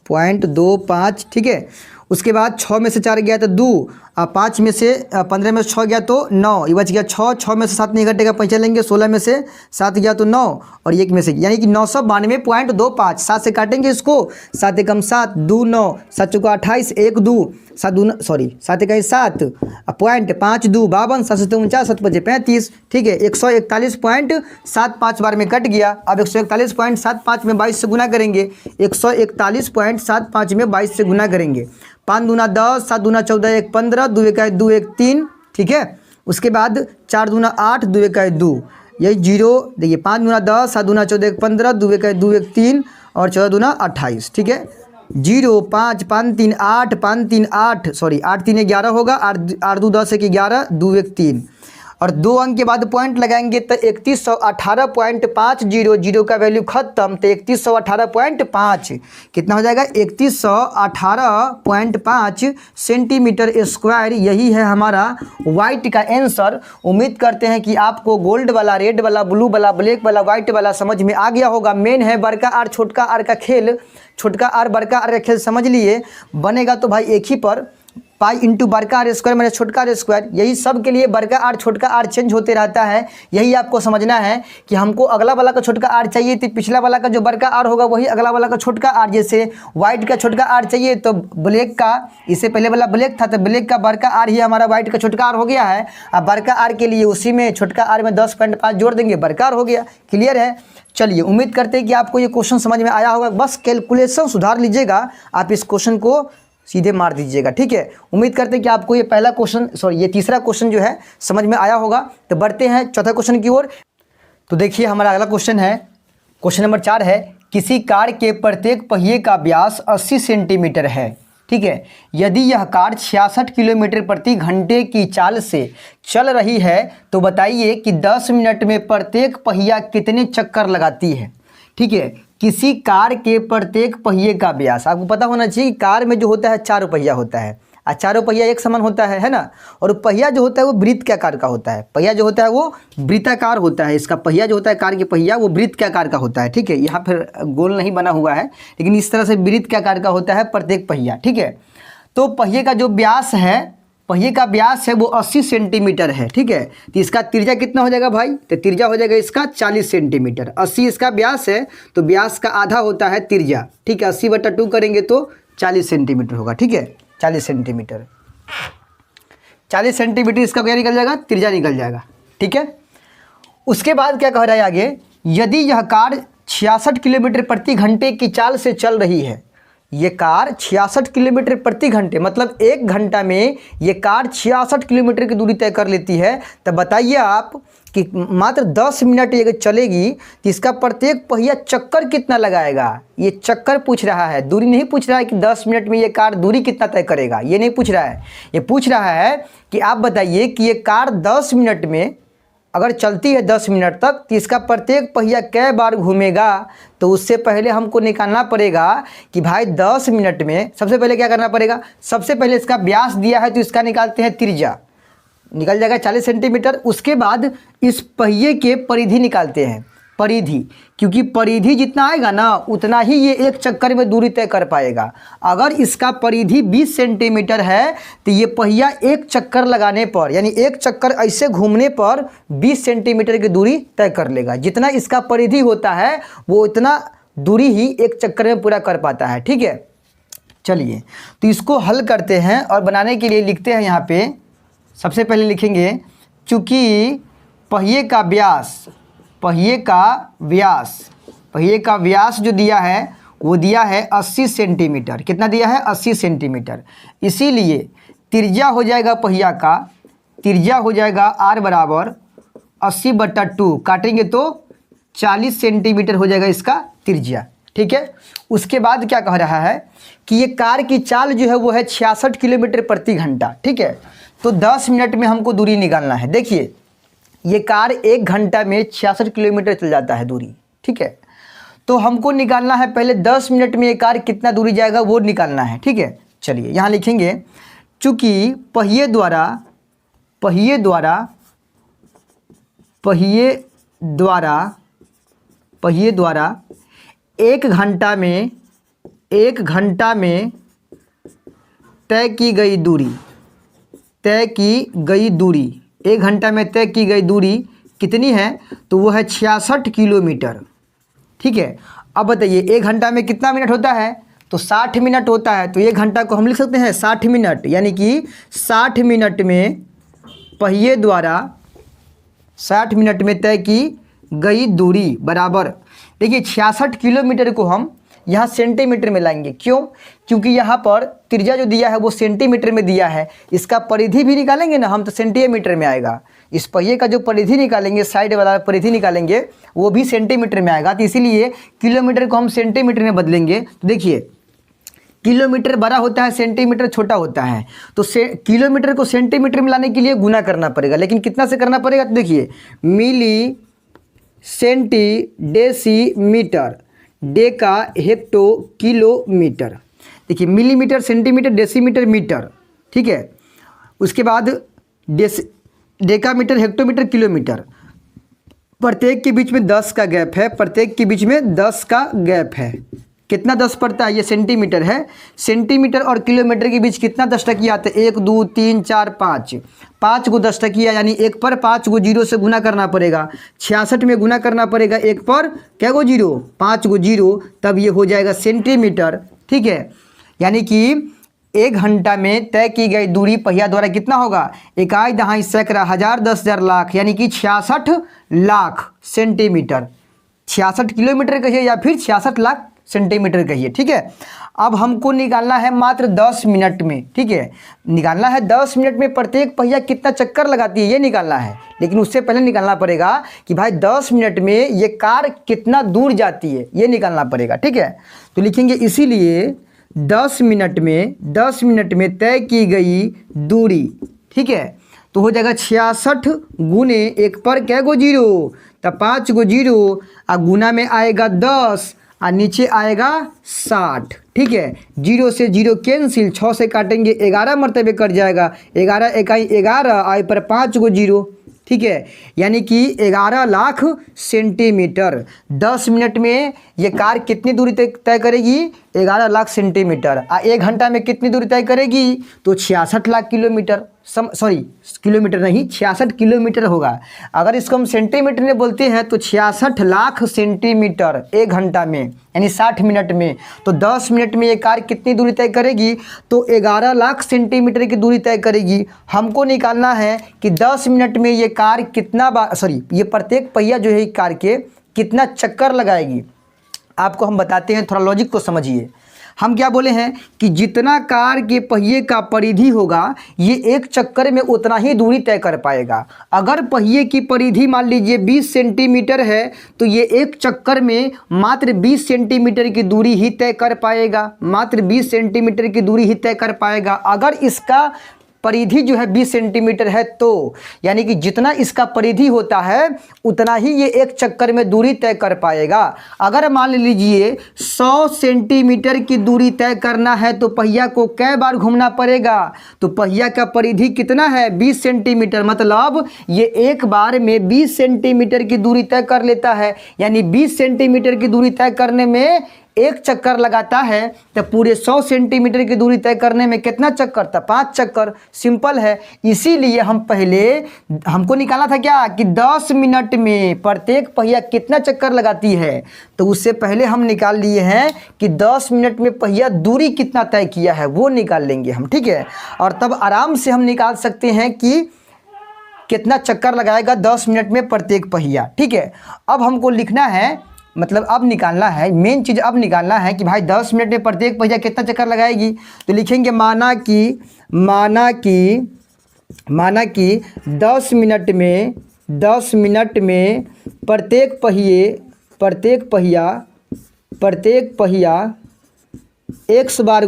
0.25। ठीक है, उसके बाद 6 में से 4 गया तो 2, और 5 में से 15 में से 6 गया तो 9, ये बच गया 6, 6 में से 7 नहीं घटेगा, पैंचा लेंगे, 16 में से 7 गया तो 9, और 1 में से यानी कि 992.25, 7 से काटेंगे इसको, 7 एकम 7, 2 9, 7 चौका 28, 1 2, 7 दूना 7 पॉइंट 5 2 52, 7 7 49, 7 5 35, ठीक है। 141.75 बार में कट गया। अब 141.75 में 22 से गुना करेंगे, 141.75 में 22 से गुना करेंगे। 5 दूना 10, 7 दूना 14, 1 15, 2 1 2 1 3, ठीक है। उसके बाद 4 दूना 8, 2 1 2, यही 0, देखिए 5 दूना 10, 7 दूना 14, 1 15, 2 1 2 1 3 और 14 दूना 28, ठीक है। 0 5 5 3 8, 5 3 8, सॉरी 8 3 11 होगा, 8 2 10 1 11, 2 1 3 और 2 अंक के बाद पॉइंट लगाएंगे तो 3118.50, 0 का वैल्यू खत्म, तो 3118.5 कितना हो जाएगा, 3118.5 सेंटीमीटर स्क्वायर। यही है हमारा वाइट का आंसर। उम्मीद करते हैं कि आपको गोल्ड वाला, रेड वाला, ब्लू वाला, ब्लैक वाला, वाइट वाला समझ में आ गया होगा। मेन है बड़का आर छोटका आर का खेल, छोटका आर बड़का आर का खेल समझ लिए। बनेगा तो भाई एक ही पर पाई इंटू बड़का आर स्क्वायर माइनस छोटका आर स्क्वायर। यही सब के लिए बड़का आर छोटका आर चेंज होते रहता है। यही आपको समझना है कि हमको अगला वाला का छोटका आर चाहिए तो पिछला वाला का जो बड़का आर होगा वही अगला वाला का छोटका आर। जैसे व्हाइट का छोटका आर चाहिए तो ब्लैक का, इससे पहले वाला ब्लैक था तो ब्लैक का बड़का आर ही हमारा व्हाइट का छोटका आर हो गया है। अब बड़का आर के लिए उसी में छोटका आर में 10.5 जोड़ देंगे, बड़का आर हो गया। क्लियर है। चलिए, उम्मीद करते हैं कि आपको ये क्वेश्चन समझ में आया होगा। बस कैलकुलेशन सुधार लीजिएगा, आप इस क्वेश्चन को सीधे मार दीजिएगा, ठीक है। उम्मीद करते हैं कि आपको ये पहला क्वेश्चन, सॉरी ये तीसरा क्वेश्चन जो है समझ में आया होगा। तो बढ़ते हैं चौथा क्वेश्चन की ओर। तो देखिए हमारा अगला क्वेश्चन है, क्वेश्चन नंबर 4 है, किसी कार के प्रत्येक पहिए का व्यास 80 सेंटीमीटर है, ठीक है। यदि यह कार 66 किलोमीटर प्रति घंटे की चाल से चल रही है तो बताइए कि 10 मिनट में प्रत्येक पहिया कितने चक्कर लगाती है, ठीक है। किसी कार के प्रत्येक पहिए का व्यास, आपको पता होना चाहिए कि कार में जो होता है 4 पहिया होता है और चारों पहिया एक समान होता है ना। और पहिया जो होता है वो वृत्ताकार का होता है। पहिया जो होता है वो वृत्ताकार होता है। इसका पहिया जो होता है कार के पहिया वो वृत्ताकार का होता है, ठीक है। यहाँ फिर गोल नहीं बना हुआ है, लेकिन इस तरह से वृत्ताकार का होता है प्रत्येक पहिया, ठीक है। तो पहिए का जो व्यास है, पहिए का व्यास है वो 80 सेंटीमीटर है, ठीक है। तो इसका त्रिज्या कितना हो जाएगा भाई, तो त्रिज्या हो जाएगा इसका 40 सेंटीमीटर। 80 इसका व्यास है तो व्यास का आधा होता है त्रिज्या, ठीक है। 80/2 करेंगे तो 40 सेंटीमीटर होगा, ठीक है। 40 सेंटीमीटर, 40 सेंटीमीटर इसका क्या निकल जाएगा, त्रिज्या निकल जाएगा, ठीक है। उसके बाद क्या कह रहा है आगे, यदि यह कार 66 किलोमीटर प्रति घंटे की चाल से चल रही है, ये कार 66 किलोमीटर प्रति घंटे मतलब 1 घंटा में ये कार 66 किलोमीटर की दूरी तय कर लेती है, तो बताइए आप कि मात्र 10 मिनट ये चलेगी तो इसका प्रत्येक पहिया चक्कर कितना लगाएगा। ये चक्कर पूछ रहा है, दूरी नहीं पूछ रहा है कि 10 मिनट में ये कार दूरी कितना तय करेगा, ये नहीं पूछ रहा है। ये पूछ रहा है कि आप बताइए कि ये कार 10 मिनट में अगर चलती है 10 मिनट तक तो इसका प्रत्येक पहिया कै बार घूमेगा। तो उससे पहले हमको निकालना पड़ेगा कि भाई 10 मिनट में सबसे पहले क्या करना पड़ेगा, सबसे पहले इसका व्यास दिया है तो इसका निकालते हैं त्रिज्या, निकल जाएगा 40 सेंटीमीटर। उसके बाद इस पहिए के परिधि निकालते हैं, परिधि, क्योंकि परिधि जितना आएगा ना उतना ही ये एक चक्कर में दूरी तय कर पाएगा। अगर इसका परिधि 20 सेंटीमीटर है तो ये पहिया एक चक्कर लगाने पर, यानी एक चक्कर ऐसे घूमने पर 20 सेंटीमीटर की दूरी तय कर लेगा। जितना इसका परिधि होता है वो इतना दूरी ही एक चक्कर में पूरा कर पाता है, ठीक है। चलिए, तो इसको हल करते हैं और बनाने के लिए लिखते हैं यहाँ पे, सबसे पहले लिखेंगे चूँकि पहिए का व्यास जो दिया है वो दिया है 80 सेंटीमीटर। कितना दिया है, 80 सेंटीमीटर। इसीलिए त्रिज्या हो जाएगा पहिया का, त्रिज्या हो जाएगा r बराबर 80/2, काटेंगे तो 40 सेंटीमीटर हो जाएगा इसका त्रिज्या, ठीक है। उसके बाद क्या कह रहा है कि ये कार की चाल जो है वो है 66 किलोमीटर प्रति घंटा, ठीक है। तो 10 मिनट में हमको दूरी निकालना है। देखिए ये कार 1 घंटा में 66 किलोमीटर चल जाता है दूरी, ठीक है। तो हमको निकालना है पहले 10 मिनट में ये कार कितना दूरी जाएगा वो निकालना है, ठीक है। चलिए यहाँ लिखेंगे चूँकि पहिए द्वारा 1 घंटा में तय की गई दूरी 1 घंटा में तय की गई दूरी कितनी है, तो वो है 66 किलोमीटर, ठीक है। अब बताइए 1 घंटा में कितना मिनट होता है, तो 60 मिनट होता है, तो 1 घंटा को हम लिख सकते हैं 60 मिनट, यानी कि 60 मिनट में पहिए द्वारा 60 मिनट में तय की गई दूरी बराबर, देखिए 66 किलोमीटर को हम यहाँ सेंटीमीटर में लाएंगे। क्यों? क्योंकि यहाँ पर त्रिज्या जो दिया है वो सेंटीमीटर में दिया है, इसका परिधि भी निकालेंगे ना हम तो सेंटीमीटर में आएगा। इस पहिए का जो परिधि निकालेंगे, साइड वाला परिधि निकालेंगे, वो भी सेंटीमीटर में आएगा। तो इसीलिए किलोमीटर को हम सेंटीमीटर में बदलेंगे। तो देखिए किलोमीटर बड़ा होता है, सेंटीमीटर छोटा होता है, तो किलोमीटर को सेंटीमीटर में लाने के लिए गुना करना पड़ेगा। लेकिन कितना से करना पड़ेगा? तो देखिए milli centi decimetre, deca hecto kilometre. देखिए मिलीमीटर, सेंटीमीटर, डेसीमीटर, मीटर, ठीक है। उसके बाद डेकामीटर, हेक्टोमीटर, किलोमीटर। प्रत्येक के बीच में 10 का गैप है, प्रत्येक के बीच में 10 का गैप है। कितना 10 पड़ता है? ये सेंटीमीटर है। सेंटीमीटर और किलोमीटर के बीच कितना 10 टकिया आते हैं? 1 2 3 4 5, 5 को 10 टकिया, यानी 1 पर 5 को 0 से गुना करना पड़ेगा। 66 में गुना करना पड़ेगा 1 पर क्या को 0, 5 को 0, तब ये हो जाएगा सेंटीमीटर, ठीक है। यानी कि 1 घंटा में तय की गई दूरी पहिया द्वारा कितना होगा? इकाई, दहाई, सैकड़ा, हजार, 10,000, लाख, यानी कि 66 लाख सेंटीमीटर। 66 किलोमीटर कहिए या फिर 66 लाख सेंटीमीटर कहिए, ठीक है। अब हमको निकालना है मात्र 10 मिनट में, ठीक है। निकालना है 10 मिनट में प्रत्येक पहिया कितना चक्कर लगाती है, ये निकालना है। लेकिन उससे पहले निकालना पड़ेगा कि भाई 10 मिनट में ये कार कितना दूर जाती है, ये निकालना पड़ेगा, ठीक है। तो लिखेंगे इसीलिए 10 मिनट में तय की गई दूरी, ठीक है। तो हो जाएगा 66 गुने 1 पर क्या को 0, तब 5 को 0, और गुना में आएगा 10 और नीचे आएगा 60, ठीक है। 0 से 0 कैंसिल, 6 से काटेंगे 11 मरतबे कट जाएगा, 11 इकाई 11, आई पर 5 को 0, ठीक है। यानी कि 11 लाख सेंटीमीटर। 10 मिनट में ये कार कितनी दूरी तय करेगी? 11 लाख सेंटीमीटर। 1 घंटा में कितनी दूरी तय करेगी? तो 66 लाख किलोमीटर, सॉरी किलोमीटर नहीं, 66 किलोमीटर होगा। अगर इसको हम सेंटीमीटर में बोलते हैं तो 66 लाख सेंटीमीटर 1 घंटा में, यानी 60 मिनट में। तो 10 मिनट में ये कार कितनी दूरी तय करेगी? तो 11 लाख सेंटीमीटर की दूरी तय करेगी। हमको निकालना है कि 10 मिनट में ये कार कितना बार, सॉरी ये प्रत्येक पहिया जो है कार के कितना चक्कर लगाएगी। आपको हम बताते हैं, थोड़ा लॉजिक को समझिए। हम क्या बोले हैं कि जितना कार के पहिए का परिधि होगा ये एक चक्कर में उतना ही दूरी तय कर पाएगा। अगर पहिए की परिधि मान लीजिए 20 सेंटीमीटर है तो ये एक चक्कर में मात्र 20 सेंटीमीटर की दूरी ही तय कर पाएगा, मात्र 20 सेंटीमीटर की दूरी ही तय कर पाएगा। अगर इसका परिधि जो है 20 सेंटीमीटर है तो यानी कि जितना इसका परिधि होता है उतना ही ये एक चक्कर में दूरी तय कर पाएगा। अगर मान लीजिए 100 सेंटीमीटर की दूरी तय करना है तो पहिया को कै बार घूमना पड़ेगा? तो पहिया का परिधि कितना है? 20 सेंटीमीटर, मतलब ये एक बार में 20 सेंटीमीटर की दूरी तय कर लेता है। यानी 20 सेंटीमीटर की दूरी तय करने में एक चक्कर लगाता है, तो पूरे 100 सेंटीमीटर की दूरी तय करने में कितना चक्कर था? 5 चक्कर। सिंपल है। इसीलिए हम पहले हमको निकाला था क्या कि 10 मिनट में प्रत्येक पहिया कितना चक्कर लगाती है, तो उससे पहले हम निकाल लिए हैं कि 10 मिनट में पहिया दूरी कितना तय किया है, वो निकाल लेंगे हम, ठीक है। और तब आराम से हम निकाल सकते हैं कि कितना चक्कर लगाएगा 10 मिनट में प्रत्येक पहिया, ठीक है। अब हमको लिखना है, मतलब अब निकालना है, मेन चीज़ अब निकालना है कि भाई 10 मिनट में प्रत्येक पहिया कितना चक्कर लगाएगी। तो लिखेंगे माना कि 10 मिनट में प्रत्येक पहिया x बार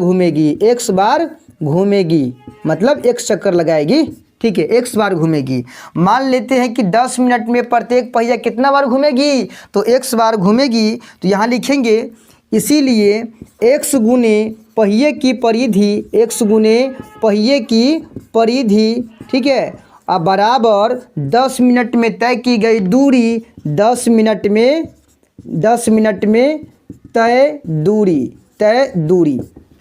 घूमेगी, मतलब x चक्कर लगाएगी, ठीक है, x बार घूमेगी। मान लेते हैं कि 10 मिनट में प्रत्येक पहिया कितना बार घूमेगी? तो x बार घूमेगी। तो यहाँ लिखेंगे इसीलिए x गुने पहिए की परिधि, ठीक है, अब बराबर 10 मिनट में तय की गई दूरी, 10 मिनट में तय दूरी,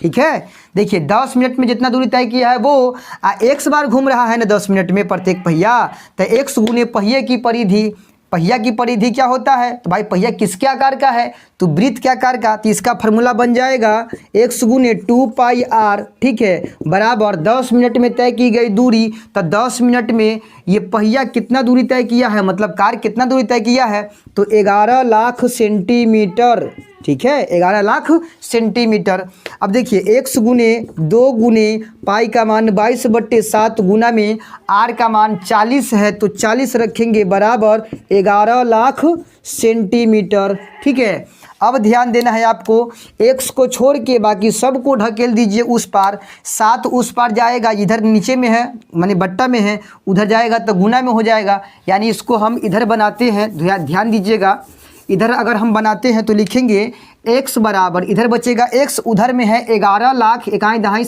ठीक है। देखिए 10 मिनट में जितना दूरी तय किया है वो x बार घूम रहा है ना 10 मिनट में प्रत्येक पहिया, तो x गुने पहिए की परिधि, पहिया की परिधि क्या होता है, तो भाई पहिया किसके आकार का है, तो वृत्त के आकार का। तो इसका फॉर्मूला बन जाएगा x गुने 2πr, ठीक है, बराबर 10 मिनट में तय की गई दूरी। तो 10 मिनट में ये पहिया कितना दूरी तय किया है, मतलब कार कितना दूरी तय किया है, तो 11 लाख सेंटीमीटर, ठीक है, 11 लाख सेंटीमीटर। अब देखिए x गुने 2 गुने पाई का मान 22/7 गुना में r का मान 40 है, तो 40 रखेंगे बराबर 11 लाख सेंटीमीटर, ठीक है। अब ध्यान देना है आपको, x को छोड़ के बाकी सब को ढकेल दीजिए उस पार, 7 उस पार जाएगा, इधर नीचे में है माने बट्टा में है, उधर जाएगा तो गुना में हो जाएगा, यानी इसको हम इधर बनाते हैं, ध्यान दीजिएगा, इधर अगर हम बनाते हैं तो लिखेंगे x बराबर, इधर बचेगा x, उधर में है 11 लाख, इकाई दहाई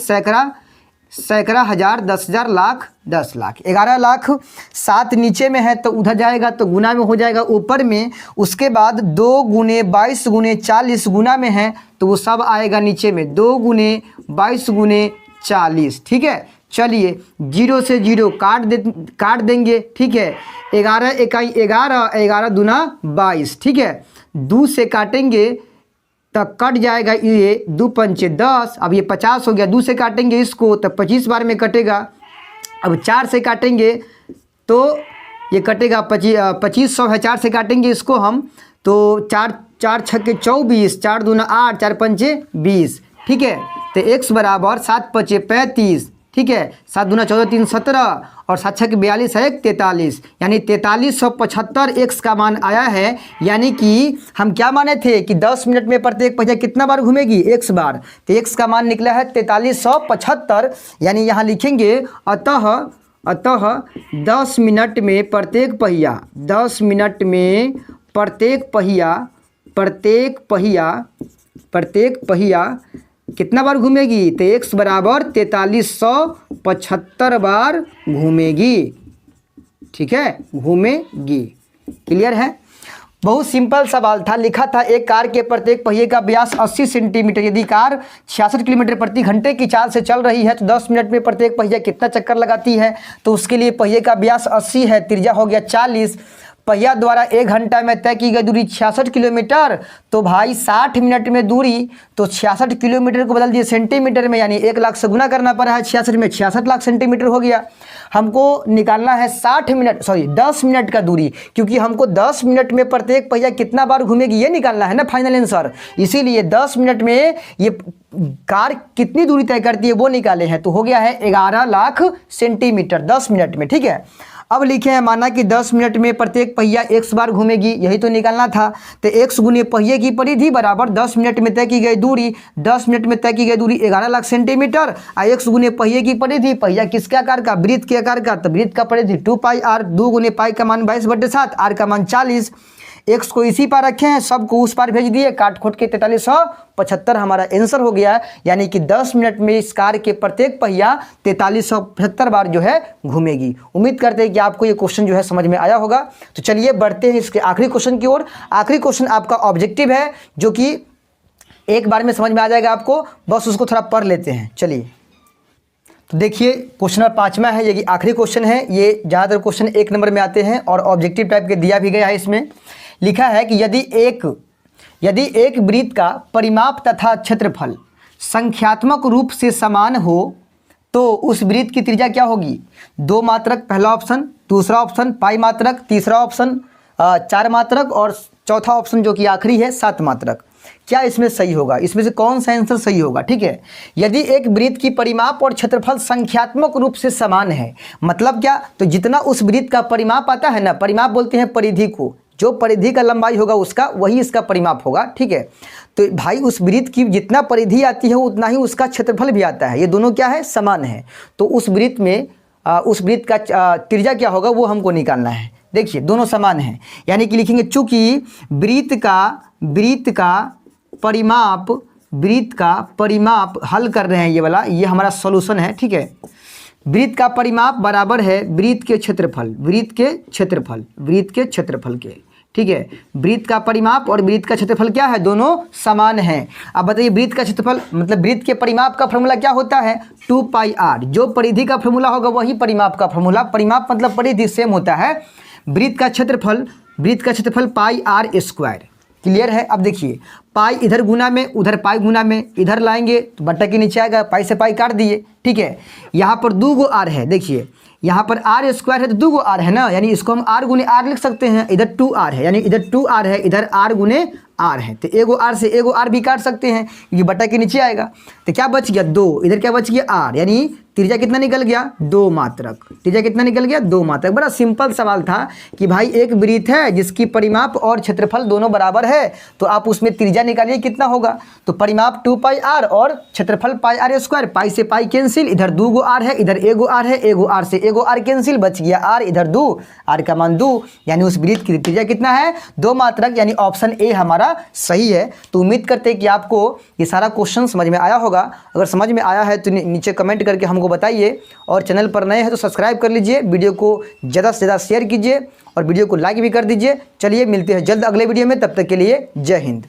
सैकड़ा हजार, 10,000 लाख, 10 लाख, 11 लाख, 7 नीचे में है तो उधर जाएगा तो गुना में हो जाएगा ऊपर में। उसके बाद 2 गुने 22 गुने 40 गुना में है तो वो सब आएगा नीचे में, 2 गुने 22 गुने 40, ठीक है। चलिए 0 से 0 काट देंगे, ठीक है, 11 इकाई 11, 11 दूना 22, ठीक है, 2 से काटेंगे तो कट जाएगा, ये 2 पंचे 10, अब ये 50 हो गया, 2 से काटेंगे इसको तो 25 बार में कटेगा। अब 4 से काटेंगे तो ये कटेगा 2500 है, 4 से काटेंगे इसको हम तो 4 छक्के 24, 4 दूना 8, 4 पंचे 20, ठीक है। तो x बराबर 7 पचे 35, ठीक है, 7 दूना 14, 3 17 और 7 छक्के 42 है 43, यानी 4375 x का मान आया है। यानी कि हम क्या माने थे कि 10 मिनट में प्रत्येक पहिया कितना बार घूमेगी, x बार, तो x का मान निकला है 4375, यानी यहाँ लिखेंगे अतः 10 मिनट में प्रत्येक पहिया, 10 मिनट में प्रत्येक पहिया कितना बार घूमेगी, तो x बराबर 4375 बार घूमेगी, ठीक है, घूमेगी। क्लियर है, बहुत सिंपल सवाल था। लिखा था एक कार के प्रत्येक पहिए का व्यास 80 सेंटीमीटर, यदि कार 66 किलोमीटर प्रति घंटे की चाल से चल रही है तो 10 मिनट में प्रत्येक पहिया कितना चक्कर लगाती है, तो उसके लिए पहिए का व्यास 80 है, त्रिज्या हो गया 40, पहिया द्वारा 1 घंटा में तय की गई दूरी 66 किलोमीटर, तो भाई 60 मिनट में दूरी, तो 66 किलोमीटर को बदल दिए सेंटीमीटर में, यानी 1 लाख से गुना करना पड़ा है 66 में, 66 लाख सेंटीमीटर हो गया। हमको निकालना है 10 मिनट का दूरी, क्योंकि हमको 10 मिनट में प्रत्येक पहिया कितना बार घूमेगी ये निकालना है ना फाइनल आंसर, इसीलिए 10 मिनट में ये कार कितनी दूरी तय करती है वो निकाले हैं, तो हो गया है 11 लाख सेंटीमीटर 10 मिनट में, ठीक है। अब लिखे हैं, माना कि 10 मिनट में प्रत्येक पहिया x बार घूमेगी, यही तो निकालना था, तो x गुने पहिए की परिधि बराबर 10 मिनट में तय की गई दूरी, 10 मिनट में तय की गई दूरी 11 लाख सेंटीमीटर, और x गुने पहिए की परिधि, पहिया किसके आकार का, वृत्त के आकार का, तो वृत्त का परिधि 2πr, 2 गुने पाई का मान 22/7, r का मान 40, x को इसी पार रखे हैं, सबको उस पार भेज दिए, काट खोट के 4375 हमारा आंसर हो गया है। यानी कि 10 मिनट में इस कार के प्रत्येक पहिया 4375 बार जो है घूमेगी। उम्मीद करते हैं कि आपको ये क्वेश्चन जो है समझ में आया होगा। तो चलिए बढ़ते हैं इसके आखिरी क्वेश्चन की ओर। आखिरी क्वेश्चन आपका ऑब्जेक्टिव है, जो कि एक बार में समझ में आ जाएगा आपको, बस उसको थोड़ा पढ़ लेते हैं। चलिए तो देखिए, क्वेश्चन नंबर 5वां है, ये आखिरी क्वेश्चन है। ये ज़्यादातर क्वेश्चन 1 नंबर में आते हैं और ऑब्जेक्टिव टाइप के दिया भी गया है। इसमें लिखा है कि यदि एक वृत्त का परिमाप तथा क्षेत्रफल संख्यात्मक रूप से समान हो तो उस वृत्त की त्रिज्या क्या होगी, 2 मात्रक पहला ऑप्शन, दूसरा ऑप्शन पाई मात्रक, तीसरा ऑप्शन 4 मात्रक और चौथा ऑप्शन जो कि आखिरी है 7 मात्रक। क्या इसमें सही होगा, इसमें से कौन सा आंसर सही होगा, ठीक है। यदि एक वृत्त की परिमाप और क्षेत्रफल संख्यात्मक रूप से समान है, मतलब क्या, तो जितना उस वृत्त का परिमाप आता है ना, परिमाप बोलते हैं परिधि को, जो परिधि का लंबाई होगा उसका वही इसका परिमाप होगा, ठीक है। तो भाई उस वृत्त की जितना परिधि आती है उतना ही उसका क्षेत्रफल भी आता है, ये दोनों क्या है, समान है। तो उस वृत्त में उस वृत्त का त्रिज्या क्या होगा वो हमको निकालना है। देखिए दोनों समान हैं, यानी कि लिखेंगे चूंकि वृत्त का परिमाप हल कर रहे हैं, ये वाला, ये हमारा सॉल्यूशन है, ठीक है। वृत्त का परिमाप बराबर है वृत्त के क्षेत्रफल के, ठीक है। वृत्त का परिमाप और वृत्त का क्षेत्रफल क्या है, दोनों समान हैं। अब बताइए वृत्त का क्षेत्रफल मतलब वृत्त के परिमाप का फॉर्मूला क्या होता है, 2πr, जो परिधि का फॉर्मूला होगा वही परिमाप का फॉर्मूला, परिमाप मतलब परिधि सेम होता है। वृत्त का क्षेत्रफल वृत्त का क्षेत्रफल पाई आर स्क्वायर। क्लियर है। अब देखिए पाई इधर गुना में, उधर पाई गुना में, इधर लाएंगे तो बट्टा के नीचे आएगा, पाई से पाई काट दिए। ठीक है, यहाँ पर 2 गो आर है, देखिए यहाँ पर आर स्क्वायर है तो 2 गो आर है ना, यानी इसको हम आर गुने आर लिख सकते हैं। इधर 2 आर है, यानी इधर 2 आर है, इधर आर गुने आर है, तो एगो आर से एगो आर भी काट सकते हैं क्योंकि बट्टा के नीचे आएगा। तो क्या बच गया 2, इधर क्या बच गया आर, यानी त्रिज्या कितना निकल गया 2 मात्रक। त्रिज्या कितना निकल गया 2 मात्रक। बड़ा सिंपल सवाल था कि भाई एक वृत्त है जिसकी परिमाप और क्षेत्रफल दोनों बराबर है, तो आप उसमें त्रिज्या निकालिए कितना होगा। तो परिमाप 2 पाई आर और क्षेत्रफल पाई आर स्क्वायर, पाई से पाई कैंसिल, इधर 2 गो आर है, इधर एगो आर है, एगो आर से एगो आर कैंसिल, बच गया आर, इधर 2, आर का मान 2, यानी उस वृत्त की त्रिज्या कितना है 2 मात्रक, यानी ऑप्शन ए हमारा सही है। तो उम्मीद करते हैं कि आपको ये सारा क्वेश्चन समझ में आया होगा। अगर समझ में आया है तो नीचे कमेंट करके हमको बताइए, और चैनल पर नए हैं तो सब्सक्राइब कर लीजिए, वीडियो को ज़्यादा से ज़्यादा शेयर कीजिए और वीडियो को लाइक भी कर दीजिए। चलिए मिलते हैं जल्द अगले वीडियो में, तब तक के लिए जय हिंद।